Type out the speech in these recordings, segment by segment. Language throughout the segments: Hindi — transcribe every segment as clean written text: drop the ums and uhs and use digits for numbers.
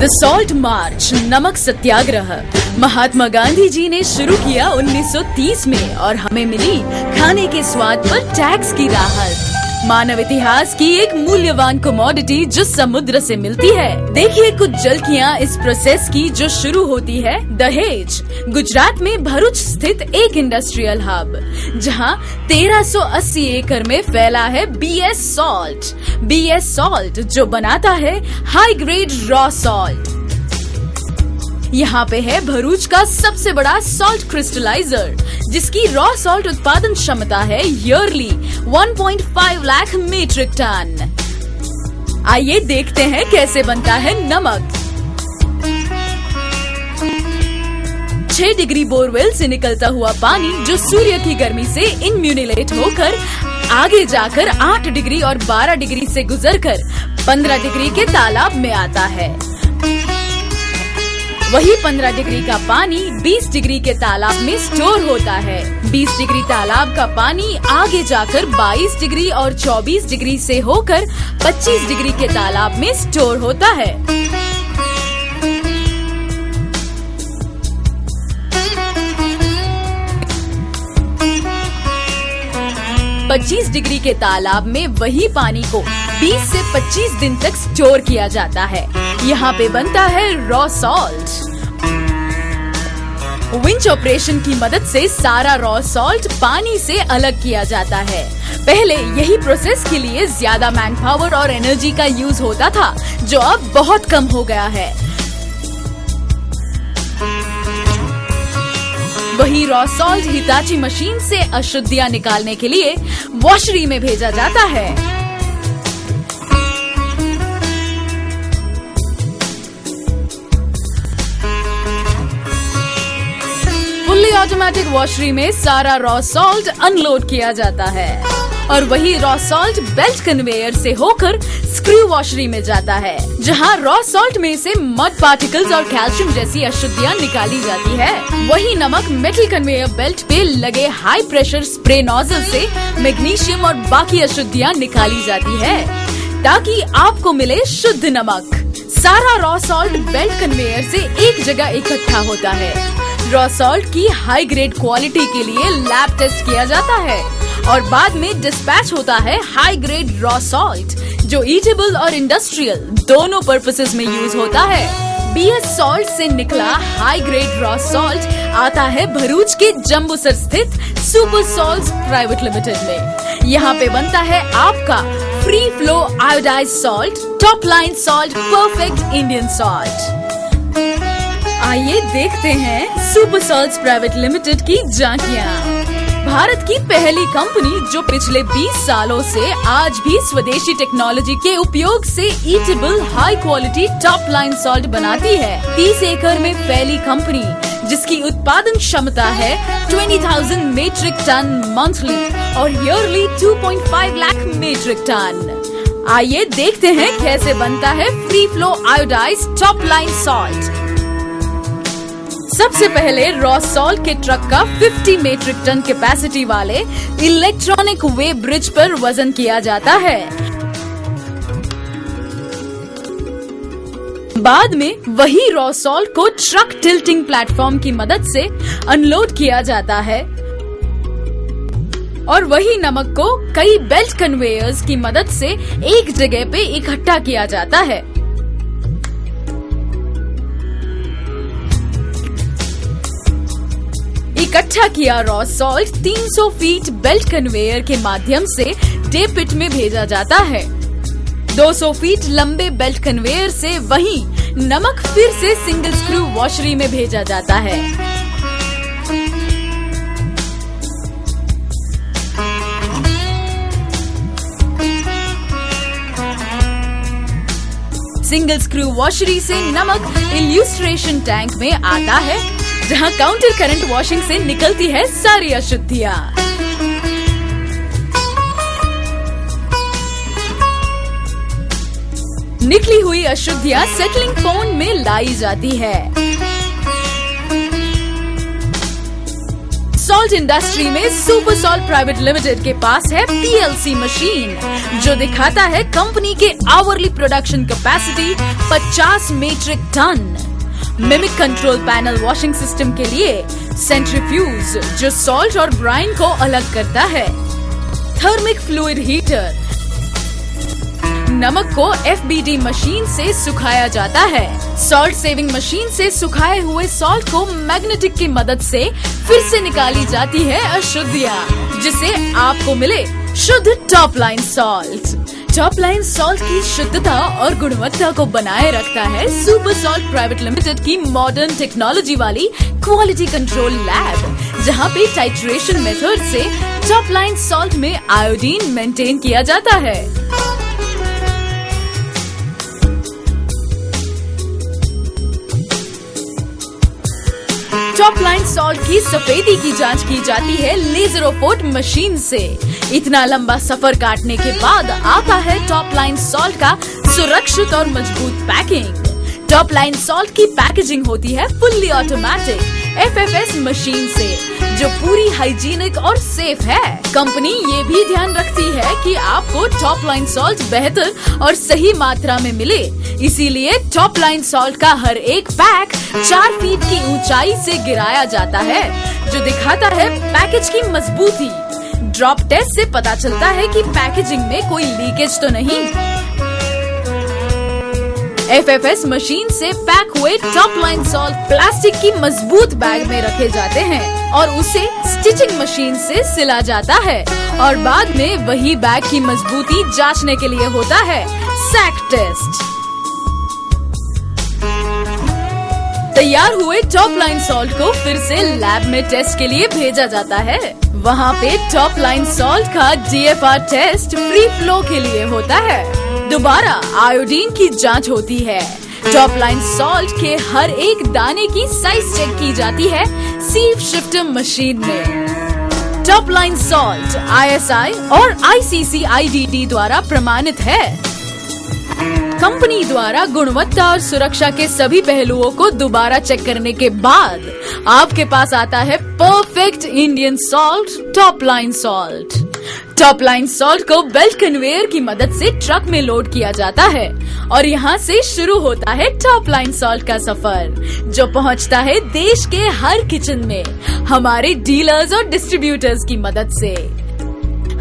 द सॉल्ट मार्च, नमक सत्याग्रह, महात्मा गांधी जी ने शुरू किया 1930 में और हमें मिली खाने के स्वाद पर टैक्स की राहत। मानव इतिहास की एक मूल्यवान कमोडिटी जो समुद्र से मिलती है। देखिए कुछ झलकियां इस प्रोसेस की जो शुरू होती है दहेज, गुजरात में भरूच स्थित एक इंडस्ट्रियल हब, जहां 1380 एकड़ में फैला है बीएस सॉल्ट जो बनाता है हाई ग्रेड रॉ सॉल्ट। यहाँ पे है भरूच का सबसे बड़ा सॉल्ट क्रिस्टलाइजर, जिसकी रॉ सॉल्ट उत्पादन क्षमता है ईयरली 1.5 लाख मीट्रिक टन। आइए देखते हैं कैसे बनता है नमक। 6 डिग्री बोरवेल से निकलता हुआ पानी जो सूर्य की गर्मी से इन्म्यूनिलेट होकर आगे जाकर 8 डिग्री और 12 डिग्री से गुजरकर 15 डिग्री के तालाब में आता है। वही 15 डिग्री का पानी 20 डिग्री के तालाब में स्टोर होता है। 20 डिग्री तालाब का पानी आगे जाकर 22 डिग्री और 24 डिग्री से होकर 25 डिग्री के तालाब में स्टोर होता है। 25 डिग्री के तालाब में वही पानी को 20 से 25 दिन तक स्टोर किया जाता है। यहाँ पे बनता है रॉ सॉल्ट। विंच ऑपरेशन की मदद से सारा रॉ सॉल्ट पानी से अलग किया जाता है। पहले यही प्रोसेस के लिए ज्यादा मैन पावर और एनर्जी का यूज होता था, जो अब बहुत कम हो गया है। वही रॉ सॉल्ट हिताची मशीन से अशुद्धियां निकालने के लिए वॉशरी में भेजा जाता है। फुल्ली ऑटोमेटिक वॉशरी में सारा रॉ सॉल्ट अनलोड किया जाता है और वही रॉ सॉल्ट बेल्ट कन्वेयर से होकर स्क्रू वॉशरी में जाता है, जहां रॉ सॉल्ट में से मड पार्टिकल्स और कैल्शियम जैसी अशुद्धियां निकाली जाती है। वही नमक मेटल कन्वेयर बेल्ट पे लगे हाई प्रेशर स्प्रे नोजल से मैग्नीशियम और बाकी अशुद्धियां निकाली जाती है, ताकि आपको मिले शुद्ध नमक। सारा रॉ सॉल्ट बेल्ट कन्वेयर से एक जगह इकट्ठा होता है। रॉ सॉल्ट की हाई ग्रेड क्वालिटी के लिए लैब टेस्ट किया जाता है और बाद में डिस्पैच होता है हाई ग्रेड रॉ सॉल्ट, जो ईटेबल और इंडस्ट्रियल दोनों पर्पसेस में यूज होता है। बीएस सॉल्ट से निकला हाई ग्रेड रॉ सॉल्ट आता है भरूच के जम्बूसर स्थित सुपर सॉल्ट प्राइवेट लिमिटेड में। यहाँ पे बनता है आपका free flow iodise salt, top line salt, perfect Indian salt. आइए देखते हैं सुपर सॉल्ट प्राइवेट लिमिटेड की झांकियाँ। भारत की पहली कंपनी जो पिछले 20 सालों से आज भी स्वदेशी टेक्नोलॉजी के उपयोग से eatable high quality top line salt बनाती है। 30 एकड़ में फैली कंपनी जिसकी उत्पादन क्षमता है 20,000 मीट्रिक टन मंथली और ईयरली 2.5 लाख मीट्रिक टन। आइए देखते हैं कैसे बनता है free flow iodise top line salt. सबसे पहले रॉ सॉल्ट के ट्रक का 50 मीट्रिक टन कैपेसिटी वाले इलेक्ट्रॉनिक वे ब्रिज पर वजन किया जाता है। बाद में वही रॉ सॉल्ट को ट्रक टिल्टिंग प्लेटफॉर्म की मदद से अनलोड किया जाता है और वही नमक को कई बेल्ट कन्वेयर्स की मदद से एक जगह पे इकट्ठा किया जाता है। इकट्ठा किया raw salt 300 feet belt conveyor के माध्यम से डे पिट में भेजा जाता है। 200 फीट लंबे बेल्ट कन्वेयर से वही नमक फिर से सिंगल स्क्रू वॉशरी में भेजा जाता है। सिंगल स्क्रू वॉशरी से नमक इल्यूस्ट्रेशन टैंक में आता है, जहां काउंटर करंट वॉशिंग से निकलती है सारी अशुद्धियां। निकली हुई अशुद्धियां सेटलिंग पोन में लाई जाती है। सॉल्ट इंडस्ट्री में सुपर सॉल्ट प्राइवेट लिमिटेड के पास है PLC मशीन, जो दिखाता है कंपनी के hourly production capacity 50 metric ton. Mimic control panel washing system के लिए सेंट्रीफ्यूज, जो सॉल्ट और ब्राइन को अलग करता है। थर्मिक फ्लूइड हीटर, नमक को FBD मशीन से सुखाया जाता है। सॉल्ट सेविंग मशीन से सुखाए हुए सॉल्ट को मैग्नेटिक की मदद से फिर से निकाली जाती है अशुद्धियाँ, जिससे आपको मिले शुद्ध top line salt. Top line salt की शुद्धता और गुणवत्ता को बनाए रखता है सुपर सॉल्ट प्राइवेट लिमिटेड की मॉडर्न टेक्नोलॉजी वाली क्वालिटी कंट्रोल लैब, जहां पे टाइट्रेशन मेथड से टॉप लाइन सॉल्ट में आयोडीन मेंटेन किया जाता है। टॉप लाइन सॉल्ट की सफेदी की जांच की जाती है लेजरोफोट मशीन से। इतना लंबा सफर काटने के बाद आता है टॉप लाइन सॉल्ट का सुरक्षित और मजबूत पैकिंग। टॉप लाइन सॉल्ट की पैकेजिंग होती है फुल्ली ऑटोमेटिक FFS मशीन से, जो पूरी हाइजीनिक और सेफ है। कंपनी ये भी ध्यान रखती है कि आपको टॉप लाइन सॉल्ट बेहतर और सही मात्रा में मिले, इसीलिए टॉप लाइन सॉल्ट का हर एक पैक 4 फीट की ऊंचाई से गिराया जाता है, जो दिखाता है पैकेज की मजबूती। ड्रॉप टेस्ट से पता चलता है कि पैकेजिंग में कोई लीकेज तो नहीं। FFS मशीन से पैक हुए टॉप लाइन सॉल्ट प्लास्टिक की मजबूत बैग में रखे जाते हैं और उसे स्टिचिंग मशीन से सिला जाता है, और बाद में वही बैग की मजबूती जांचने के लिए होता है सैक टेस्ट। तैयार हुए टॉप लाइन सॉल्ट को फिर से लैब में टेस्ट के लिए भेजा जाता है। वहाँ पे टॉप लाइन सॉल्ट का DFR टेस्ट फ्री फ्लो के लिए होता है। दोबारा आयोडीन की जांच होती है। टॉप लाइन सॉल्ट के हर एक दाने की साइज चेक की जाती है सीव शिफ्टर मशीन में। टॉप लाइन सॉल्ट ISI और ICC-IDD द्वारा प्रमाणित है। कंपनी द्वारा गुणवत्ता और सुरक्षा के सभी पहलुओं को दोबारा चेक करने के बाद आपके पास आता है perfect Indian salt top line salt. Top line salt को बेल्ट कन्वेयर की मदद से ट्रक में लोड किया जाता है और यहाँ से शुरू होता है टॉप लाइन सॉल्ट का सफर, जो पहुँचता है देश के हर किचन में हमारे डीलर्स और डिस्ट्रीब्यूटर्स की मदद से।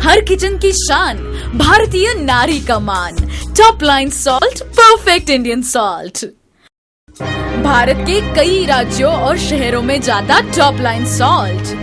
हर किचन की शान, भारतीय नारी का मान। Top line salt, perfect Indian salt. Bharat के कई राज्यों और शहरों में जाता top line salt.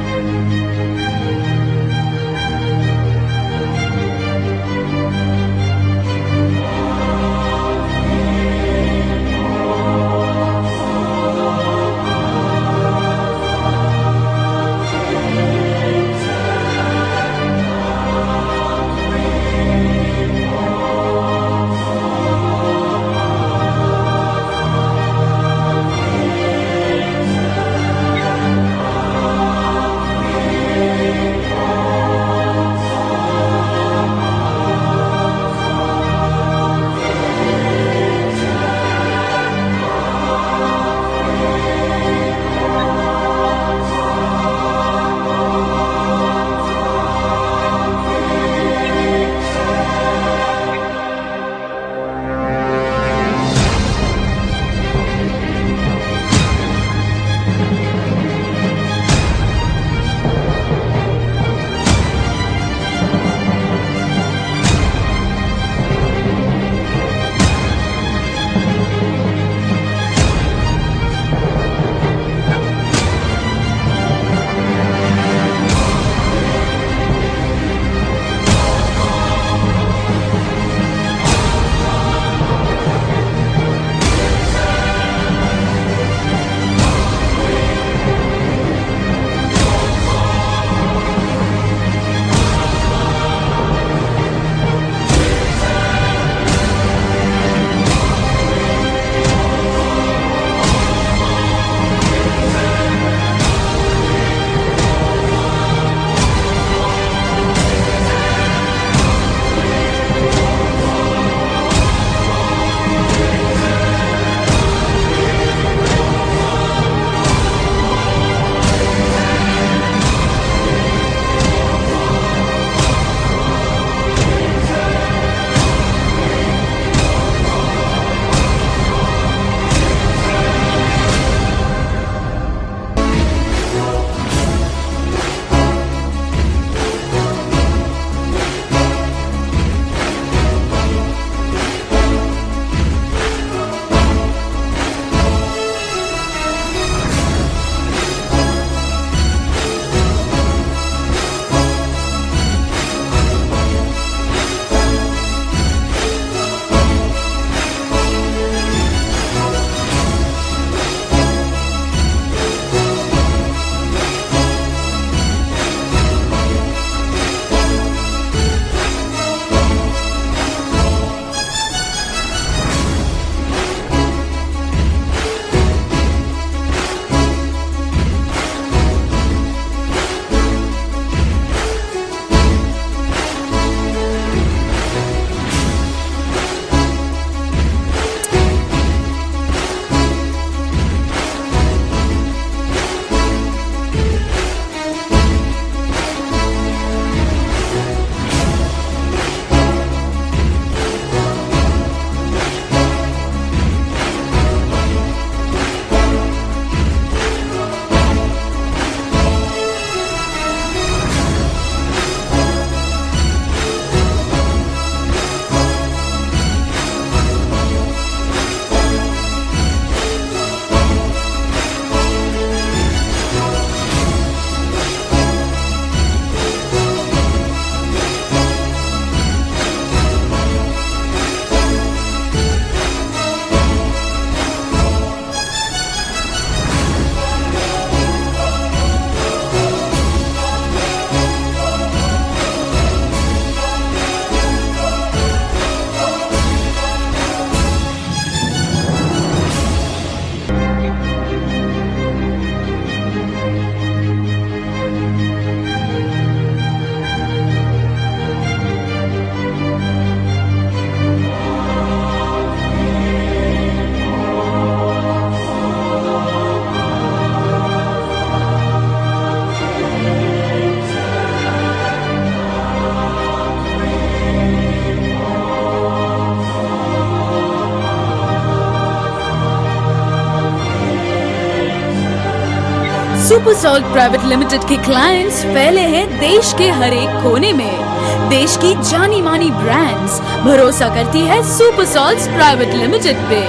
Super salt private limited के क्लाइंट्स फैले हैं देश के हर एक कोने में। देश की जानी मानी ब्रांड्स भरोसा करती है सुपर सॉल्ट प्राइवेट लिमिटेड पे।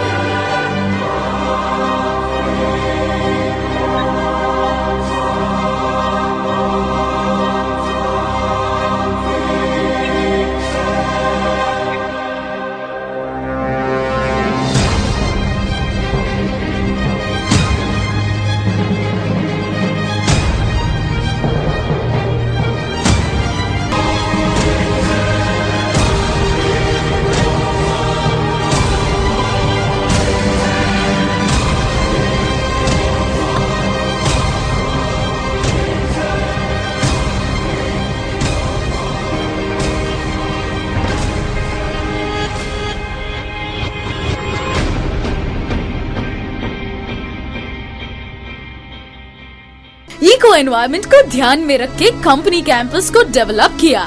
इको एनवायरनमेंट को ध्यान में रख के कंपनी कैंपस को डेवलप किया।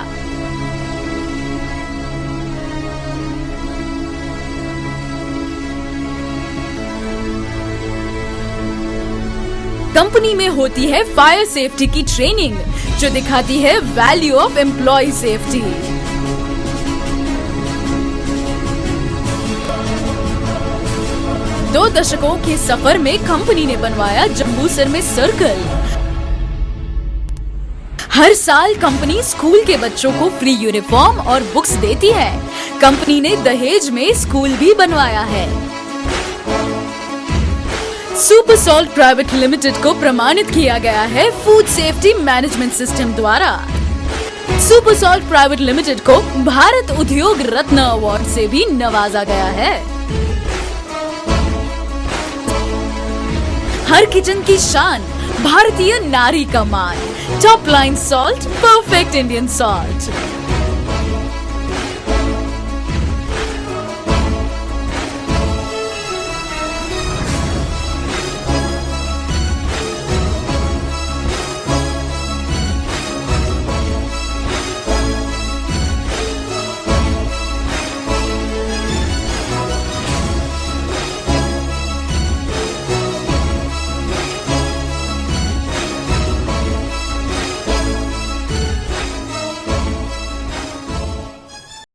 कंपनी में होती है फायर सेफ्टी की ट्रेनिंग, जो दिखाती है वैल्यू ऑफ एम्प्लॉय सेफ्टी। दो दशकों के सफर में कंपनी ने बनवाया जम्बूसर में सर्कल। हर साल कंपनी स्कूल के बच्चों को फ्री यूनिफॉर्म और बुक्स देती है। कंपनी ने दहेज में स्कूल भी बनवाया है। सुपर सॉल्ट प्राइवेट लिमिटेड को प्रमाणित किया गया है फूड सेफ्टी मैनेजमेंट सिस्टम द्वारा। सुपर सॉल्ट प्राइवेट लिमिटेड को भारत उद्योग रत्न अवार्ड से भी नवाजा गया है। हर किचन की शान, भारतीय नारी का मान। Top line salt, perfect Indian salt.